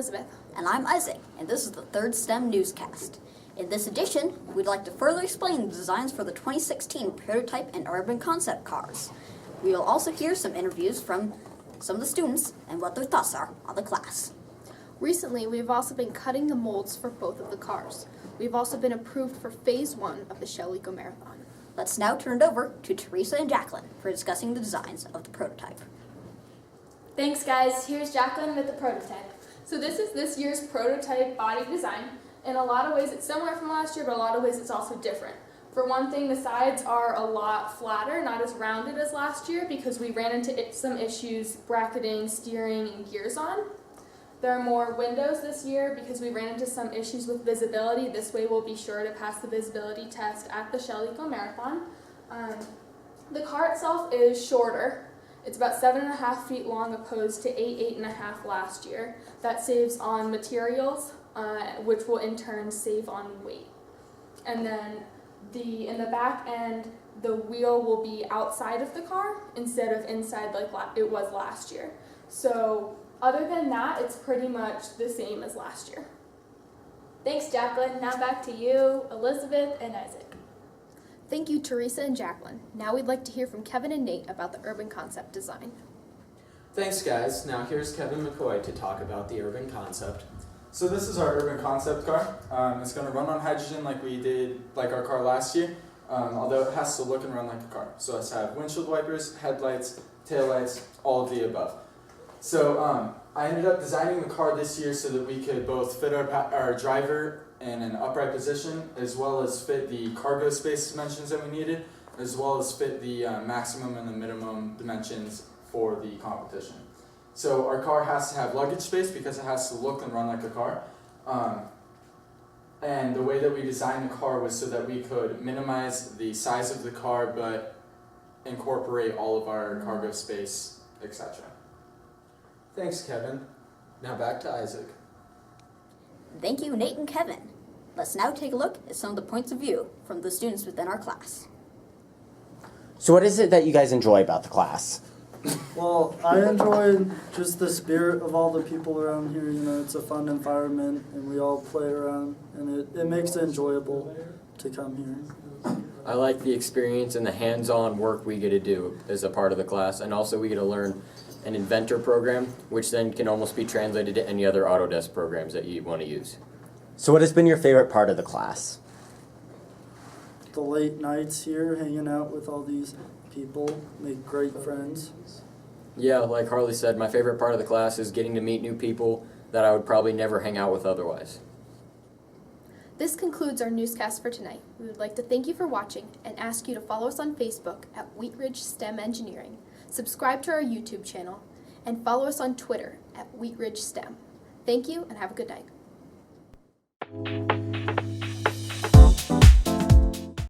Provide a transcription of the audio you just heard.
Elizabeth. And I'm Isaac, and this is the third STEM newscast. In this edition, we'd like to further explain the designs for the 2016 prototype and urban concept cars. We will also hear some interviews from some of the students and what their thoughts are on the class. Recently, we've also been cutting the molds for both of the cars. We've also been approved for Phase 1 of the Shell Eco Marathon. Let's now turn it over to Teresa and Jacqueline for discussing the designs of the prototype. Thanks guys, here's Jacqueline with the prototype. So this is this year's prototype body design. In a lot of ways it's similar from last year, but a lot of ways it's also different. For one thing, the sides are a lot flatter, not as rounded as last year because we ran into some issues bracketing, steering, and gears on. There are more windows this year because we ran into some issues with visibility. This way we'll be sure to pass the visibility test at the Shell Eco Marathon. The car itself is shorter. It's about 7.5 feet long opposed to 8.5 last year. That saves on materials, which will in turn save on weight. And then in the back end, the wheel will be outside of the car instead of inside like it was last year. So other than that, it's pretty much the same as last year. Thanks, Jacqueline. Now back to you, Elizabeth and Isaac. Thank you, Teresa and Jacqueline. Now we'd like to hear from Kevin and Nate about the urban concept design. Thanks guys. Now here's Kevin McCoy to talk about the urban concept. So this is our urban concept car. It's going to run on hydrogen like our car last year, although it has to look and run like a car. So it has to have windshield wipers, headlights, taillights, all of the above. So I ended up designing the car this year so that we could both fit our driver in an upright position, as well as fit the cargo space dimensions that we needed, as well as fit the maximum and the minimum dimensions for the competition. So our car has to have luggage space because it has to look and run like a car. And the way that we designed the car was so that we could minimize the size of the car but incorporate all of our cargo space, etc. Thanks Kevin. Now back to Isaac. Thank you, Nate and Kevin. Let's now take a look at some of the points of view from the students within our class. So what is it that you guys enjoy about the class? Well, I enjoy just the spirit of all the people around here. You know, it's a fun environment, and we all play around, and it makes it enjoyable to come here. I like the experience and the hands-on work we get to do as a part of the class, and also we get to learn an inventor program, which then can almost be translated to any other Autodesk programs that you want to use. So what has been your favorite part of the class? The late nights here, hanging out with all these people, make great friends. Yeah, like Harley said, my favorite part of the class is getting to meet new people that I would probably never hang out with otherwise. This concludes our newscast for tonight. We would like to thank you for watching and ask you to follow us on Facebook at Wheat Ridge STEM Engineering, subscribe to our YouTube channel, and follow us on Twitter at Wheat Ridge STEM. Thank you and have a good night.